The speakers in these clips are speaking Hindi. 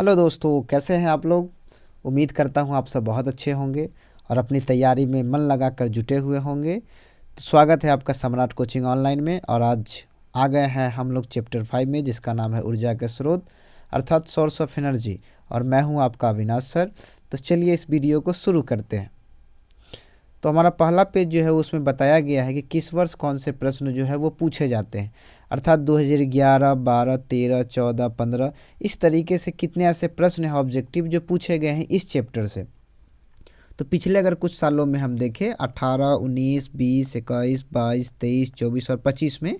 हेलो दोस्तों, कैसे हैं आप लोग। उम्मीद करता हूं आप सब बहुत अच्छे होंगे और अपनी तैयारी में मन लगाकर जुटे हुए होंगे। तो स्वागत है आपका सम्राट कोचिंग ऑनलाइन में। और आज आ गए हैं हम लोग चैप्टर 5 में, जिसका नाम है ऊर्जा के स्रोत अर्थात सोर्स ऑफ एनर्जी। और मैं हूं आपका अविनाश सर। तो चलिए इस वीडियो को शुरू करते हैं। तो हमारा पहला पेज जो है उसमें बताया गया है कि किस वर्ष कौन से प्रश्न जो है वो पूछे जाते हैं, अर्थात 2011, 12, 13, 14, 15 इस तरीके से कितने ऐसे प्रश्न हैं ऑब्जेक्टिव जो पूछे गए हैं इस चैप्टर से। तो पिछले अगर कुछ सालों में हम देखें 18, 19, 20, 21, 22, 23, 24 और 25 में,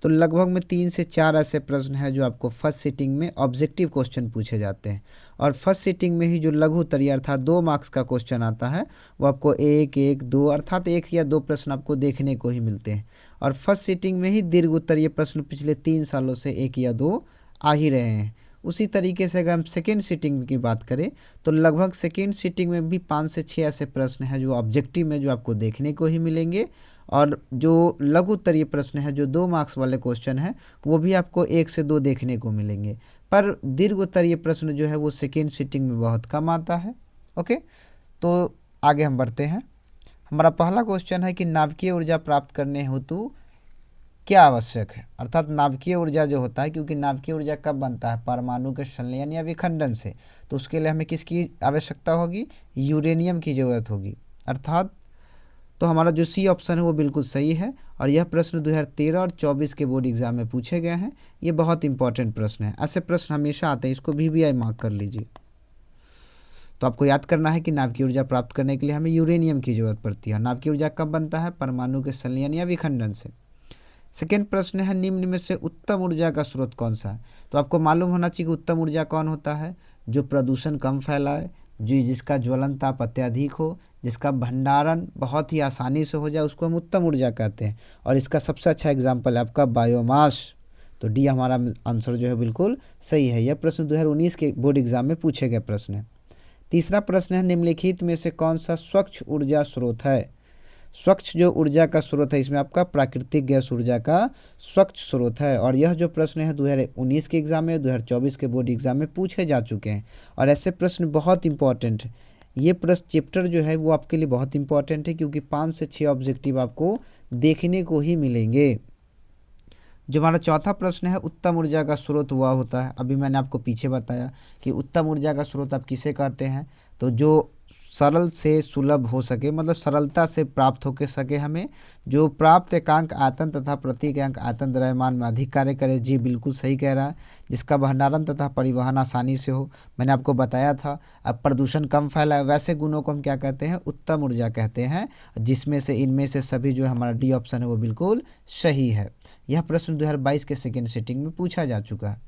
तो लगभग में 3 से 4 ऐसे प्रश्न हैं जो आपको फर्स्ट सिटिंग में ऑब्जेक्टिव क्वेश्चन पूछे जाते हैं। और फर्स्ट सिटिंग में ही जो लघु उत्तरीय अर्थात 2 मार्क्स का क्वेश्चन आता है वो आपको 1, 1, 2 अर्थात 1 या 2 प्रश्न आपको देखने को ही मिलते हैं। और फर्स्ट सिटिंग में ही दीर्घ उत्तरीय प्रश्न पिछले 3 सालों से 1 या 2 आ ही रहे हैं। उसी तरीके से अगर हम सेकेंड सिटिंग की बात करें तो लगभग सेकेंड सिटिंग में भी 5 से 6 ऐसे प्रश्न हैं जो ऑब्जेक्टिव में जो आपको देखने को ही मिलेंगे। और जो लघु उत्तरीय प्रश्न है जो 2 मार्क्स वाले क्वेश्चन हैं वो भी आपको 1 से 2 देखने को मिलेंगे। पर दीर्घ उत्तरीय प्रश्न जो है वो सेकेंड सिटिंग में बहुत कम आता है। ओके, तो आगे हम बढ़ते हैं। हमारा पहला क्वेश्चन है कि नाभिकीय ऊर्जा प्राप्त करने हेतु क्या आवश्यक है, अर्थात नाभिकीय ऊर्जा जो होता है, क्योंकि नाभिकीय ऊर्जा कब बनता है, परमाणु के संलयन या विखंडन से। तो उसके लिए हमें किसकी आवश्यकता होगी, यूरेनियम की ज़रूरत होगी। अर्थात तो हमारा जो सी ऑप्शन है वो बिल्कुल सही है। और यह प्रश्न 2013 और 24 के बोर्ड एग्जाम में पूछे गए हैं। ये बहुत इंपॉर्टेंट प्रश्न है, ऐसे प्रश्न हमेशा आते हैं, इसको भी मार्क कर लीजिए। तो आपको याद करना है कि नाभिकीय ऊर्जा प्राप्त करने के लिए हमें यूरेनियम की जरूरत पड़ती है। नाभिकीय ऊर्जा कब बनता है, परमाणु के संलयन या विखंडन से। सेकेंड प्रश्न है निम्न में से उत्तम ऊर्जा का स्रोत कौन सा है। तो आपको मालूम होना चाहिए कि उत्तम ऊर्जा कौन होता है, जो प्रदूषण कम फैलाए, जिसका ज्वलन ताप अत्यधिक हो, जिसका भंडारण बहुत ही आसानी से हो जाए, उसको हम उत्तम ऊर्जा कहते हैं। और इसका सबसे अच्छा एग्जाम्पल है आपका बायोमास। तो डी हमारा आंसर जो है बिल्कुल सही है। यह प्रश्न 2019 के बोर्ड एग्जाम में पूछे गए प्रश्न है। तीसरा प्रश्न है निम्नलिखित में से कौन सा स्वच्छ ऊर्जा स्रोत है। स्वच्छ जो ऊर्जा का स्रोत है इसमें आपका प्राकृतिक गैस ऊर्जा का स्वच्छ स्रोत है। और यह जो प्रश्न है 2019 के एग्जाम में, 2024 के बोर्ड एग्जाम में पूछे जा चुके हैं। और ऐसे प्रश्न बहुत इंपॉर्टेंट है। ये प्रश्न चैप्टर जो है वो आपके लिए बहुत इंपॉर्टेंट है, क्योंकि 5 से 6 ऑब्जेक्टिव आपको देखने को ही मिलेंगे। जो हमारा चौथा प्रश्न है उत्तम ऊर्जा का स्रोत हुआ होता है, अभी मैंने आपको पीछे बताया कि उत्तम ऊर्जा का स्रोत आप किसे कहते हैं। तो जो सरल से सुलभ हो सके, मतलब सरलता से प्राप्त हो के सके हमें, जो प्राप्त एकांक आयतन तथा प्रति एकांक आयतन द्रव्यमान में अधिक कार्य करे। जी बिल्कुल सही कह रहा है। जिसका भंडारण तथा परिवहन आसानी से हो, मैंने आपको बताया था। अब प्रदूषण कम फैलाए, वैसे गुणों को हम क्या कहते हैं, उत्तम ऊर्जा कहते हैं। जिसमें से इनमें से सभी जो हमारा डी ऑप्शन है वो बिल्कुल सही है। यह प्रश्न 2022 के सेकेंड सिटिंग में पूछा जा चुका है।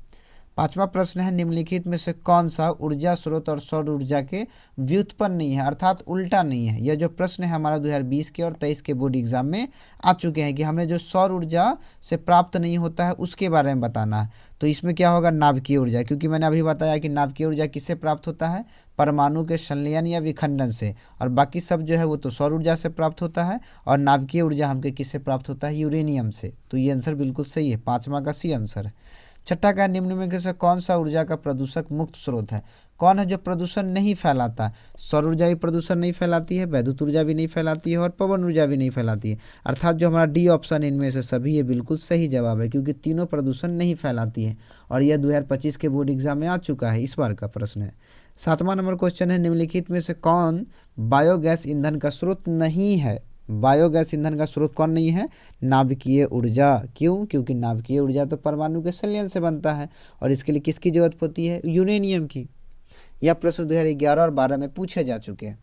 पांचवा प्रश्न है निम्नलिखित में से कौन सा ऊर्जा स्रोत और सौर ऊर्जा के व्युत्पन्न नहीं है, अर्थात उल्टा नहीं है। यह जो प्रश्न है हमारा 2020 के और 23 के बोर्ड एग्जाम में आ चुके हैं कि हमें जो सौर ऊर्जा से प्राप्त नहीं होता है उसके बारे में बताना है। तो इसमें क्या होगा, नाभिकीय ऊर्जा, क्योंकि मैंने अभी बताया कि नाभिकीय ऊर्जा किससे प्राप्त होता है, परमाणु के संलयन या विखंडन से। और बाकी सब जो है वो तो सौर ऊर्जा से प्राप्त होता है। और नाभिकीय ऊर्जा हमके किससे प्राप्त होता है, यूरेनियम से। तो ये आंसर बिल्कुल सही है, पाँचवा का सी आंसर है। छठा का निम्न में से कौन सा ऊर्जा का प्रदूषक मुक्त स्रोत है। कौन है जो प्रदूषण नहीं फैलाता। सौर ऊर्जा भी प्रदूषण नहीं फैलाती है, वैद्युत ऊर्जा भी नहीं फैलाती है, और पवन ऊर्जा भी नहीं फैलाती है। अर्थात जो हमारा डी ऑप्शन इनमें से सभी ये बिल्कुल सही जवाब है, क्योंकि तीनों प्रदूषण नहीं फैलाती है। और यह 2025 के बोर्ड एग्जाम में आ चुका है, इस बार का प्रश्न है। 7वां नंबर क्वेश्चन है निम्नलिखित में से कौन बायोगैस ईंधन का स्रोत नहीं है। बायोगैस ईंधन का स्रोत कौन नहीं है, नाभिकीय ऊर्जा। क्यों, क्योंकि नाभिकीय ऊर्जा तो परमाणु के संलयन से बनता है। और इसके लिए किसकी जरूरत होती है, यूरेनियम की। यह प्रश्न 2011 और 12 में पूछे जा चुके हैं।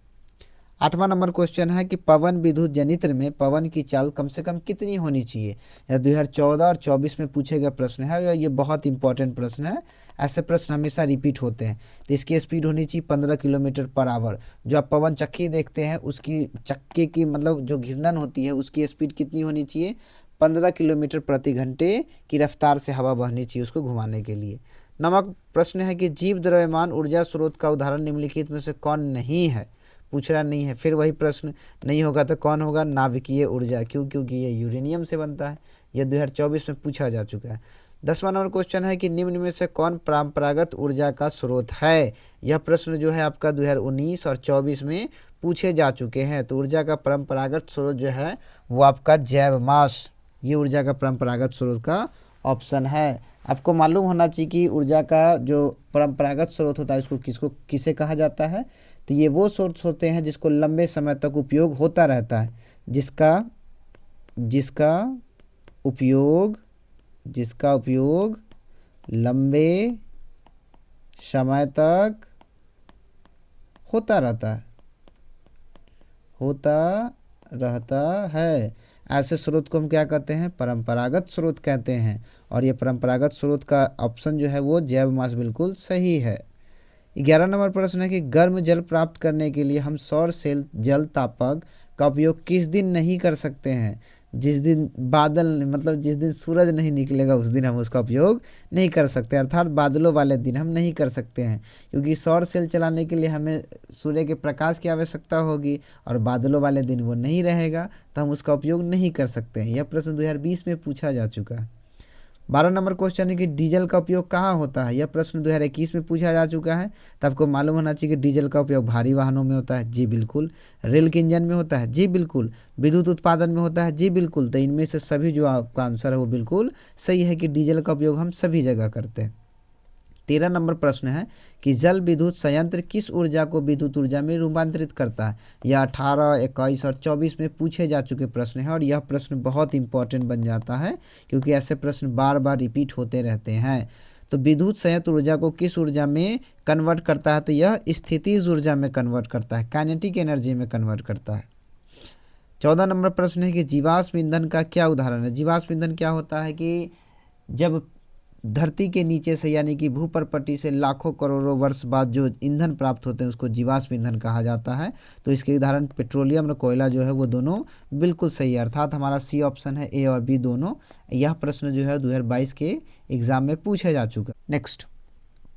8वां नंबर क्वेश्चन है कि पवन विद्युत जनित्र में पवन की चाल कम से कम कितनी होनी चाहिए। यह 2014 और 24 में पूछे गए प्रश्न है और ये बहुत इंपॉर्टेंट प्रश्न है। ऐसे प्रश्न हमेशा रिपीट होते हैं। तो इसकी स्पीड होनी चाहिए 15 किलोमीटर पर आवर। जो आप पवन चक्की देखते हैं उसकी चक्के की मतलब जो घूर्णन होती है उसकी स्पीड कितनी होनी चाहिए, 15 किलोमीटर प्रति घंटे की रफ्तार से हवा बहनी चाहिए उसको घुमाने के लिए। नमक प्रश्न है कि जीव द्रव्यमान ऊर्जा स्रोत का उदाहरण निम्नलिखित में से कौन नहीं है। पूछ रहा नहीं है, फिर वही प्रश्न, नहीं होगा तो कौन होगा, नाभिकीय ऊर्जा। क्यों, क्योंकि ये यूरेनियम से बनता है। यह 2024 में पूछा जा चुका है। 10वां नंबर क्वेश्चन है कि निम्न में से कौन परंपरागत ऊर्जा का स्रोत है। यह प्रश्न जो है आपका 2019 और 24 में पूछे जा चुके हैं। तो ऊर्जा का परंपरागत स्रोत जो है वो आपका जैव मास, ये ऊर्जा का परंपरागत स्रोत का ऑप्शन है। आपको मालूम होना चाहिए कि ऊर्जा का जो परंपरागत स्रोत होता है इसको किसे कहा जाता है। तो ये वो सोर्स होते हैं जिसको लंबे समय तक उपयोग होता रहता है, जिसका उपयोग लंबे समय तक होता रहता है। ऐसे स्रोत को हम क्या कहते हैं, परंपरागत स्रोत कहते हैं। और ये परंपरागत स्रोत का ऑप्शन जो है वो जैव मास बिल्कुल सही है। 11 नंबर प्रश्न है कि गर्म जल प्राप्त करने के लिए हम सौर सेल जल तापक का उपयोग किस दिन नहीं कर सकते हैं। जिस दिन जिस दिन सूरज नहीं निकलेगा उस दिन हम उसका उपयोग नहीं कर सकते, अर्थात बादलों वाले दिन हम नहीं कर सकते हैं, क्योंकि सौर सेल चलाने के लिए हमें सूर्य के प्रकाश की आवश्यकता होगी और बादलों वाले दिन वो नहीं रहेगा, तो हम उसका उपयोग नहीं कर सकते हैं। यह प्रश्न 2020 में पूछा जा चुका है। 12 नंबर क्वेश्चन है कि डीजल का उपयोग कहाँ होता है। यह प्रश्न 2021 में पूछा जा चुका है। तो आपको मालूम होना चाहिए कि डीजल का उपयोग भारी वाहनों में होता है, जी बिल्कुल। रेल के इंजन में होता है, जी बिल्कुल। विद्युत उत्पादन में होता है, जी बिल्कुल। तो इनमें से सभी जो आपका आंसर है वो बिल्कुल सही है कि डीजल का उपयोग हम सभी जगह करते हैं। 13 नंबर प्रश्न है कि जल विद्युत संयंत्र किस ऊर्जा को विद्युत ऊर्जा में रूपांतरित करता है। यह 18, 21 और 24 में पूछे जा चुके प्रश्न हैं और यह प्रश्न बहुत इंपॉर्टेंट बन जाता है, क्योंकि ऐसे प्रश्न बार बार रिपीट होते रहते हैं। तो विद्युत संयंत्र ऊर्जा को किस ऊर्जा में कन्वर्ट करता है। तो यह स्थितिज ऊर्जा में कन्वर्ट करता है, काइनेटिक एनर्जी में कन्वर्ट करता है। 14 नंबर प्रश्न है कि जीवाश्म ईंधन का क्या उदाहरण है। जीवाश्म ईंधन क्या होता है कि जब धरती के नीचे से यानी कि भूपर्पटी से लाखों करोड़ों वर्ष बाद जो ईंधन प्राप्त होते हैं उसको जीवाश्म ईंधन कहा जाता है। तो इसके उदाहरण पेट्रोलियम और कोयला जो है वो दोनों बिल्कुल सही है, अर्थात हमारा सी ऑप्शन है, ए और बी दोनों। यह प्रश्न जो है 2022 के एग्जाम में पूछा जा चुका। नेक्स्ट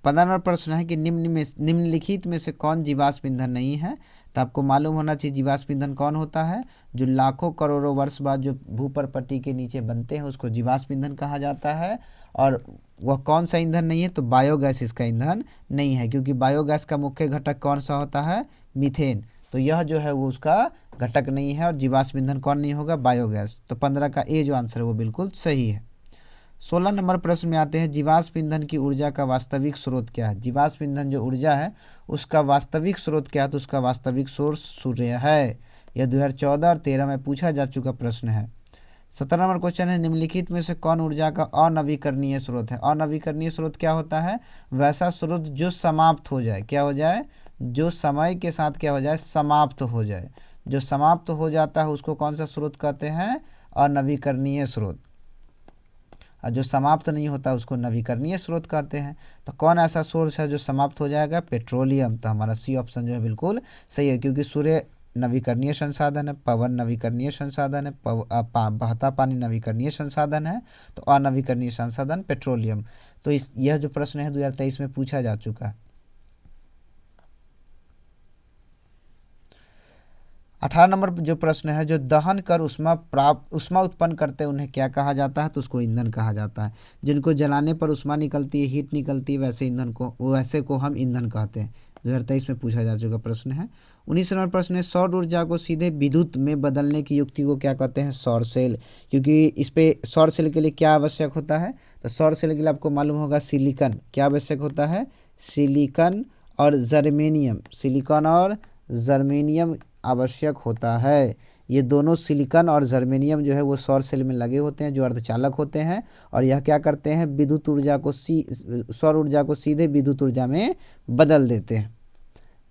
15 नंबर प्रश्न है कि निम्नलिखित में से कौन जीवाश्म ईंधन नहीं है। तो आपको मालूम होना चाहिए जीवाश्म ईंधन कौन होता है। जो लाखों करोड़ों वर्ष बाद जो भूपर्पटी के नीचे बनते हैं उसको जीवाश्म ईंधन कहा जाता है। और वह कौन सा ईंधन नहीं है, तो बायोगैस इसका ईंधन नहीं है, क्योंकि बायोगैस का मुख्य घटक कौन सा होता है, मीथेन। तो यह जो है वो उसका घटक नहीं है और जीवाश्म ईंधन कौन नहीं होगा, बायोगैस। तो 15 का ए जो आंसर है वो बिल्कुल सही है। 16 नंबर प्रश्न में आते हैं जीवाश्म ईंधन की ऊर्जा का वास्तविक स्रोत क्या है। जीवाश्म ईंधन जो ऊर्जा है उसका वास्तविक स्रोत क्या है, तो उसका वास्तविक सोर्स सूर्य है। यह 2014 और 13 में पूछा जा चुका प्रश्न है। 17 नंबर क्वेश्चन है निम्नलिखित में से कौन ऊर्जा का अनवीकरणीय स्रोत है। अनवीकरणीय स्रोत क्या होता है, वैसा स्रोत जो समाप्त हो जाए, क्या हो जाए, जो समय के साथ क्या हो जाए, समाप्त हो जाए। जो समाप्त हो जाता है उसको कौन सा स्रोत कहते हैं, अनवीकरणीय स्रोत। और जो समाप्त नहीं होता उसको नवीकरणीय स्रोत कहते हैं। तो कौन ऐसा सोर्स है जो समाप्त हो जाएगा, पेट्रोलियम। तो हमारा सी ऑप्शन जो है बिल्कुल सही है, क्योंकि सूर्य नवीकरणीय संसाधन है, पवन नवीकरणीय संसाधन है, बहता पानी नवीकरणीय संसाधन है। तो अनवीकरणीय संसाधन पेट्रोलियम। तो यह जो प्रश्न है 2023 में पूछा जा चुका है। 18 नंबर जो प्रश्न है, जो दहन कर उष्मा उत्पन्न करते हैं उन्हें क्या कहा जाता है, तो उसको ईंधन कहा जाता है। जिनको जलाने पर उष्मा निकलती है, हीट निकलती है, वैसे को हम ईंधन कहते हैं। 2023 में पूछा जा चुका प्रश्न है। 19 नंबर प्रश्न है सौर ऊर्जा को सीधे विद्युत में बदलने की युक्ति को क्या कहते हैं, सौर सेल। क्योंकि इस पे सौर सेल के लिए क्या आवश्यक होता है, तो सौर सेल के लिए आपको मालूम होगा सिलिकॉन क्या आवश्यक होता है, सिलिकॉन और जर्मेनियम आवश्यक होता है। ये दोनों सिलिकॉन और जर्मेनियम जो है वो सौर सेल में लगे होते हैं, जो अर्धचालक होते हैं। और यह क्या करते हैं, विद्युत ऊर्जा को सौर ऊर्जा को सीधे विद्युत ऊर्जा में बदल देते हैं।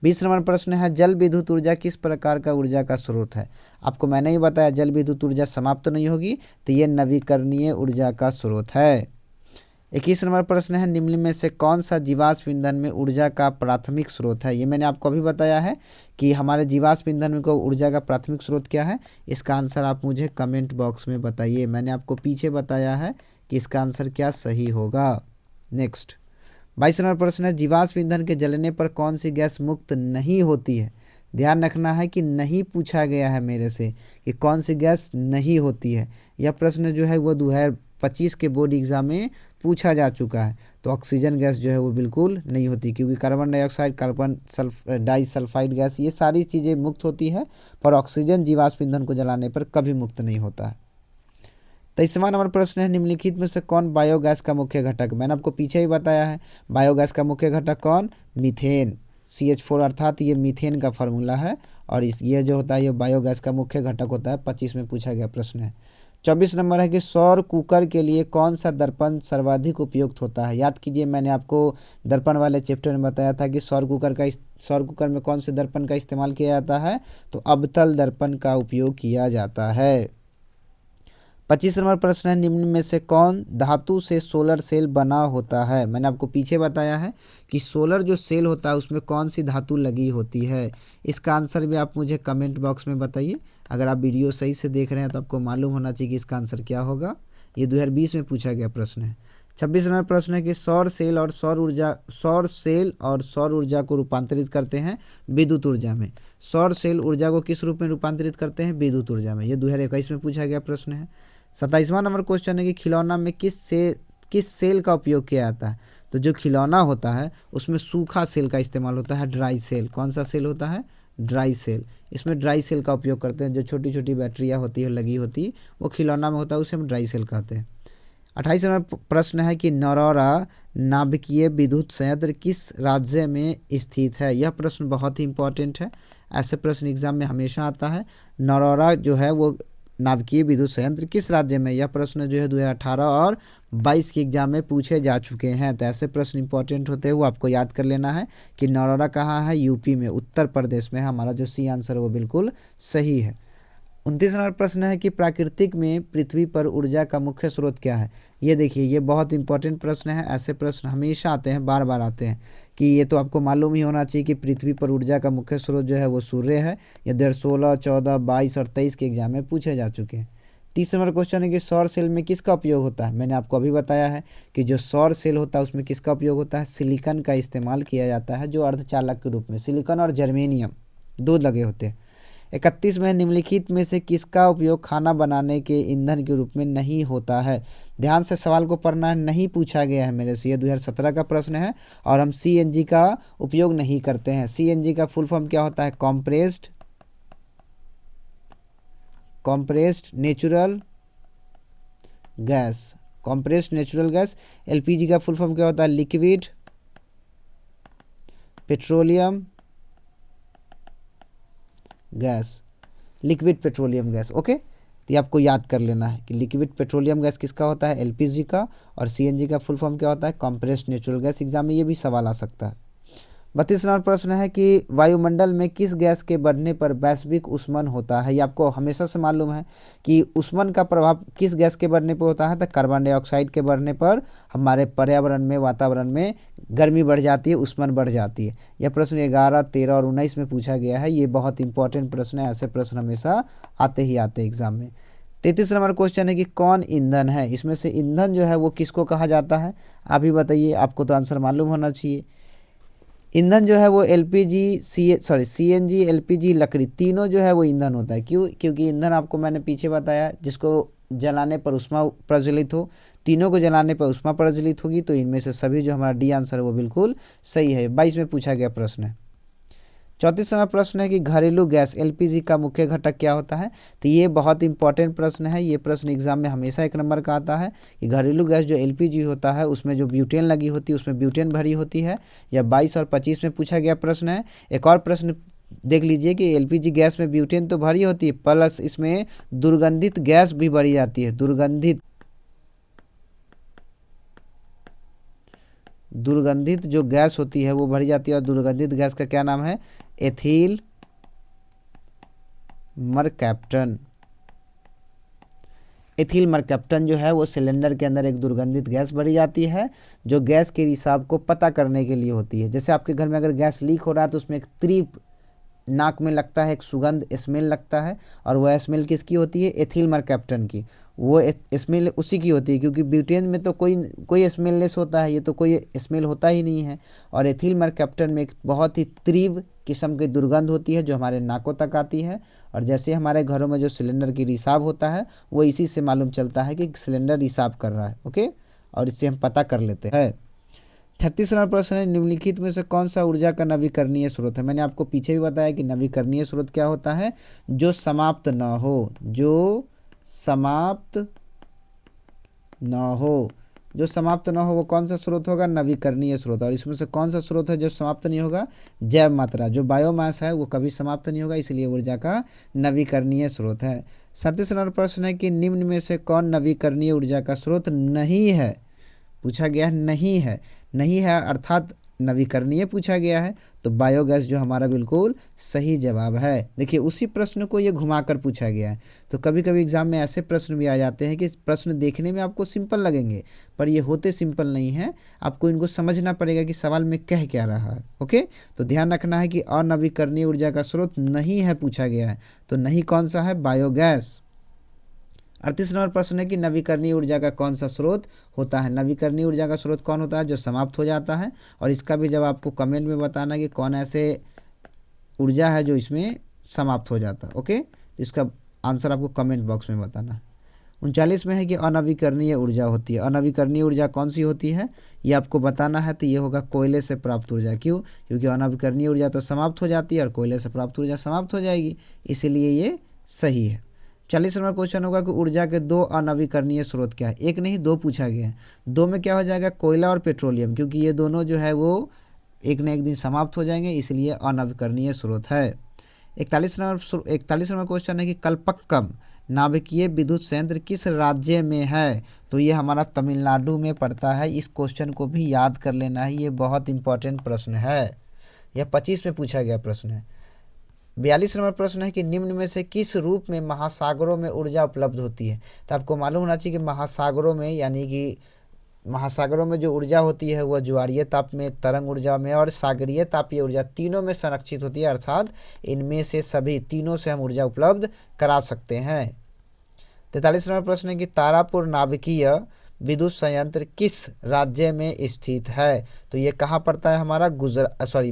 20 नंबर प्रश्न है जल विद्युत ऊर्जा किस प्रकार का ऊर्जा का स्रोत है। आपको मैंने ही बताया जल विद्युत ऊर्जा समाप्त नहीं होगी, तो ये नवीकरणीय ऊर्जा का स्रोत है। 21 नंबर प्रश्न है निम्न में से कौन सा जीवाश्म ईंधन में ऊर्जा का प्राथमिक स्रोत है। ये मैंने आपको अभी बताया है कि हमारे जीवाश्म ईंधन में को ऊर्जा का प्राथमिक स्रोत क्या है। इसका आंसर आप मुझे कमेंट बॉक्स में बताइए। मैंने आपको पीछे बताया है कि इसका आंसर क्या सही होगा। नेक्स्ट 22 नंबर प्रश्न है जीवाश्म ईंधन के जलने पर कौन सी गैस मुक्त नहीं होती है। ध्यान रखना है कि नहीं पूछा गया है मेरे से कि कौन सी गैस नहीं होती है। यह प्रश्न जो है वो 2025 के बोर्ड एग्ज़ाम में पूछा जा चुका है। तो ऑक्सीजन गैस जो है वो बिल्कुल नहीं होती, क्योंकि carbon dioxide, carbon disulphide gas, ये सारी चीज़ें मुक्त होती है, पर ऑक्सीजन जीवाश्म ईंधन को जलाने पर कभी मुक्त नहीं होता है। 23वां नंबर प्रश्न है, निम्नलिखित में से कौन बायोगैस का मुख्य घटक? मैंने आपको पीछे ही बताया है, बायोगैस का मुख्य घटक कौन? मीथेन, CH4, अर्थात ये मीथेन का फार्मूला है, और ये जो होता है ये बायोगैस का मुख्य घटक होता है। 25 में पूछा गया प्रश्न है। 24 नंबर है कि सौर कुकर के लिए कौन सा दर्पण सर्वाधिक उपयुक्त होता है? याद कीजिए, मैंने आपको दर्पण वाले चैप्टर में बताया था कि सौर कुकर में कौन से दर्पण का इस्तेमाल किया जाता है? तो अवतल दर्पण का उपयोग किया जाता है। 25 नंबर प्रश्न है, निम्न में से कौन धातु से सोलर सेल बना होता है? मैंने आपको पीछे बताया है कि सोलर जो सेल होता है उसमें कौन सी धातु लगी होती है। इसका आंसर भी आप मुझे कमेंट बॉक्स में बताइए। अगर आप वीडियो सही से देख रहे हैं तो आपको मालूम होना चाहिए कि इसका आंसर क्या होगा। ये 2020 में पूछा गया प्रश्न है। 26 नंबर प्रश्न है कि सौर सेल और सौर ऊर्जा को रूपांतरित करते हैं विद्युत ऊर्जा में। सौर सेल ऊर्जा को किस रूप में रूपांतरित करते हैं? विद्युत ऊर्जा में। ये 2021 में पूछा गया प्रश्न है। 27वां नंबर क्वेश्चन है कि खिलौना में किस सेल का उपयोग किया जाता है? तो जो खिलौना होता है उसमें सूखा सेल का इस्तेमाल होता है, ड्राई सेल। कौन सा सेल होता है? Dry cell. इसमें ड्राई सेल का उपयोग करते हैं। जो छोटी छोटी बैटरियाँ होती है लगी होती, वो खिलौना में होता है, उसे हम ड्राई सेल कहते हैं। 28 नंबर प्रश्न है कि नरौरा नाभिकीय विद्युत संयंत्र किस राज्य में स्थित है? यह प्रश्न बहुत ही इंपॉर्टेंट है, ऐसे प्रश्न एग्जाम में हमेशा आता है। नरौरा जो है वो नाभिकीय विद्युत संयंत्र किस राज्य में? यह प्रश्न जो है 2018 और 22 के एग्जाम में पूछे जा चुके हैं। तो ऐसे प्रश्न इंपॉर्टेंट होते हैं, वो आपको याद कर लेना है कि नरौरा कहाँ है? यूपी में, उत्तर प्रदेश में। हमारा जो सी आंसर है वो बिल्कुल सही है। 29 नंबर प्रश्न है कि प्राकृतिक में पृथ्वी पर ऊर्जा का मुख्य स्रोत क्या है? ये देखिए, ये बहुत इंपॉर्टेंट प्रश्न है। ऐसे प्रश्न हमेशा आते हैं, बार बार आते हैं, कि ये तो आपको मालूम ही होना चाहिए कि पृथ्वी पर ऊर्जा का मुख्य स्रोत जो है वो सूर्य है। ये 2016, 14, 22 और 23 के एग्जाम में पूछे जा चुके हैं। 30 नंबर क्वेश्चन है कि सौर सेल में किसका उपयोग होता है? मैंने आपको अभी बताया है कि जो सौर सेल होता है उसमें किसका उपयोग होता है? सिलिकॉन का इस्तेमाल किया जाता है, जो अर्धचालक के रूप में। सिलिकॉन और जर्मेनियम दो लगे होते हैं। 31 में निम्नलिखित में से किसका उपयोग खाना बनाने के ईंधन के रूप में नहीं होता है? ध्यान से सवाल को पढ़ना है, नहीं पूछा गया है मेरे से। ये 2017 का प्रश्न है और हम CNG का उपयोग नहीं करते हैं। CNG का फुल फॉर्म क्या होता है? Compressed natural gas. Compressed natural gas. LPG का फुल फॉर्म क्या होता है? Liquid petroleum gas. Liquid petroleum gas. Okay, तो ये आपको याद कर लेना है कि लिक्विड पेट्रोलियम गैस किसका होता है? LPG का। और CNG का फुल फॉर्म क्या होता है? Compressed natural gas. एग्जाम में ये भी सवाल आ सकता है। 32 नंबर प्रश्न है कि वायुमंडल में किस गैस के बढ़ने पर वैश्विक ऊष्मन होता है? ये आपको हमेशा से मालूम है कि ऊष्मन का प्रभाव किस गैस के बढ़ने पर होता है? तो कार्बन डाइऑक्साइड के बढ़ने पर हमारे पर्यावरण में, वातावरण में गर्मी बढ़ जाती है, ऊष्मन बढ़ जाती है। यह प्रश्न 11, 13 और 19 में पूछा गया है। ये बहुत इंपॉर्टेंट प्रश्न है, ऐसे प्रश्न हमेशा आते ही आते हैं एग्जाम में। 33 नंबर क्वेश्चन है कि कौन ईंधन है? इसमें से ईंधन जो है वो किसको कहा जाता है? आप ही बताइए, आपको तो आंसर मालूम होना चाहिए। ईंधन जो है वो CNG, LPG, लकड़ी, तीनों जो है वो ईंधन होता है। क्यों? क्योंकि ईंधन आपको मैंने पीछे बताया, जिसको जलाने पर ऊष्मा प्रज्वलित हो, तीनों को जलाने पर ऊष्मा प्रज्वलित होगी। तो इनमें से सभी जो हमारा डी आंसर है वो बिल्कुल सही है। 22 में पूछा गया प्रश्न है। 34 नंबर प्रश्न है कि घरेलू गैस LPG का मुख्य घटक क्या होता है? तो ये बहुत इंपॉर्टेंट प्रश्न है। ये प्रश्न एग्जाम में हमेशा 1 नंबर का आता है कि घरेलू गैस जो LPG होता है उसमें जो ब्यूटेन लगी होती है उसमें ब्यूटेन भरी होती है। यह 22 और 25 में पूछा गया प्रश्न है। एक और प्रश्न देख लीजिए कि LPG गैस में ब्यूटेन तो भरी होती है, प्लस इसमें दुर्गंधित गैस भी भरी जाती है। दुर्गंधित जो गैस होती है वो भरी जाती है, और दुर्गंधित गैस का क्या नाम है? Ethyl mercaptan. एथिल मरकैप्टन जो है वो सिलेंडर के अंदर एक दुर्गंधित गैस भरी जाती है, जो गैस के रिसाव को पता करने के लिए होती है। जैसे आपके घर में अगर गैस लीक हो रहा है तो उसमें एक त्रिप नाक में लगता है, एक सुगंध स्मेल लगता है, और वह स्मेल किसकी होती है? एथिल मरकैप्टन की। वो स्मेल उसी की होती है, क्योंकि ब्यूटेन में तो कोई स्मेललेस होता है, ये तो कोई स्मेल होता ही नहीं है। और एथिल मरकैप्टन में एक बहुत ही तीव्र किस्म की दुर्गंध होती है जो हमारे नाकों तक आती है, और जैसे हमारे घरों में जो सिलेंडर की रिसाव होता है वो इसी से मालूम चलता है कि सिलेंडर रिसाव कर रहा है। ओके, और इससे हम पता कर लेते हैं। 36 नंबर प्रश्न है, निम्नलिखित में से कौन सा ऊर्जा का नवीकरणीय स्रोत है। मैंने आपको पीछे भी बताया कि नवीकरणीय स्रोत क्या होता है, जो समाप्त न हो, जो समाप्त न हो, जो समाप्त न हो वो कौन सा स्रोत होगा, नवीकरणीय स्रोत। और इसमें से कौन सा स्रोत है जो समाप्त नहीं होगा, जैव मात्रा, जो बायोमास है वो कभी समाप्त नहीं होगा, इसलिए ऊर्जा का नवीकरणीय स्रोत है। 37 नंबर प्रश्न है कि निम्न में से कौन नवीकरणीय ऊर्जा का स्रोत नहीं है, पूछा गया है नहीं है, नहीं है अर्थात नवीकरणीय पूछा गया है, तो बायोगैस जो हमारा बिल्कुल सही जवाब है। देखिए उसी प्रश्न को ये घुमाकर पूछा गया है। तो कभी कभी एग्जाम में ऐसे प्रश्न भी आ जाते हैं कि प्रश्न देखने में आपको सिंपल लगेंगे पर ये होते सिंपल नहीं है, आपको इनको समझना पड़ेगा कि सवाल में कह क्या रहा है। ओके, तो ध्यान रखना है कि अनवीकरणीय ऊर्जा का स्रोत नहीं है पूछा गया है, तो नहीं कौन सा है, बायोगैस। 38 नंबर प्रश्न है कि नवीकरणीय ऊर्जा का कौन सा स्रोत होता है। नवीकरणीय ऊर्जा का स्रोत कौन होता है, जो समाप्त हो जाता है। और इसका भी जब आपको कमेंट में बताना कि कौन ऐसे ऊर्जा है जो इसमें समाप्त हो जाता है। ओके, तो इसका आंसर आपको कमेंट बॉक्स में बताना है। 39 में है कि अनवीकरणीय ऊर्जा होती है। अनवीकरणीय ऊर्जा कौन सी होती है ये आपको बताना है, तो ये होगा कोयले से प्राप्त ऊर्जा। क्यों, क्योंकि अनवीकरणीय ऊर्जा तो समाप्त हो जाती है और कोयले से प्राप्त ऊर्जा समाप्त हो जाएगी, इसीलिए ये सही है। 40 नंबर क्वेश्चन होगा कि ऊर्जा के दो अनवीकरणीय स्रोत क्या है। एक नहीं दो पूछा गया है, दो में क्या हो जाएगा, कोयला और पेट्रोलियम, क्योंकि ये दोनों जो है वो एक न एक दिन समाप्त हो जाएंगे, इसलिए अनवीकरणीय स्रोत है। 41 नंबर क्वेश्चन है कि कल्पक्कम नाभिकीय विद्युत संयंत्र किस राज्य में है, तो ये हमारा तमिलनाडु में पड़ता है। इस क्वेश्चन को भी याद कर लेना है, ये बहुत इंपॉर्टेंट प्रश्न है, यह 25 में पूछा गया प्रश्न है। 42 नंबर प्रश्न है कि निम्न में से किस रूप में महासागरों में ऊर्जा उपलब्ध होती है। तो आपको मालूम होना चाहिए कि महासागरों में, यानी कि महासागरों में जो ऊर्जा होती है वह ज्वारीय ताप में, तरंग ऊर्जा में और सागरीय तापीय ऊर्जा तीनों में संरक्षित होती है, अर्थात इनमें से सभी तीनों से हम ऊर्जा उपलब्ध करा सकते हैं। 43 नंबर प्रश्न है कि तारापुर नाभिकीय विद्युत संयंत्र किस राज्य में स्थित है, तो ये कहाँ पड़ता है हमारा,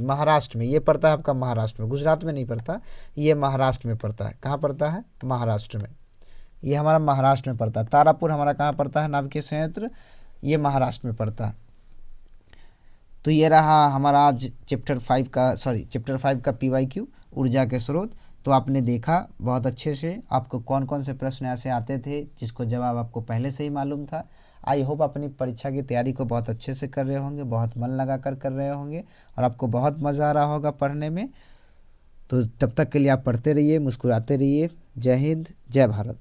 महाराष्ट्र में। ये पड़ता है आपका महाराष्ट्र में, गुजरात में नहीं पड़ता, ये महाराष्ट्र में पड़ता है। कहाँ पड़ता है, महाराष्ट्र में, ये हमारा महाराष्ट्र में पड़ता है। तारापुर हमारा कहाँ पड़ता है नाभिकीय संयंत्र, ये महाराष्ट्र में पड़ता है। तो ये रहा हमारा आज चैप्टर 5 का PYQ ऊर्जा के स्रोत। तो आपने देखा बहुत अच्छे से आपको कौन कौन से प्रश्न ऐसे आते थे जिसको जवाब आपको पहले से ही मालूम था। आई होप अपनी परीक्षा की तैयारी को बहुत अच्छे से कर रहे होंगे, बहुत मन लगा कर रहे होंगे और आपको बहुत मज़ा आ रहा होगा पढ़ने में। तो तब तक के लिए आप पढ़ते रहिए, मुस्कुराते रहिए। जय हिंद, जय भारत।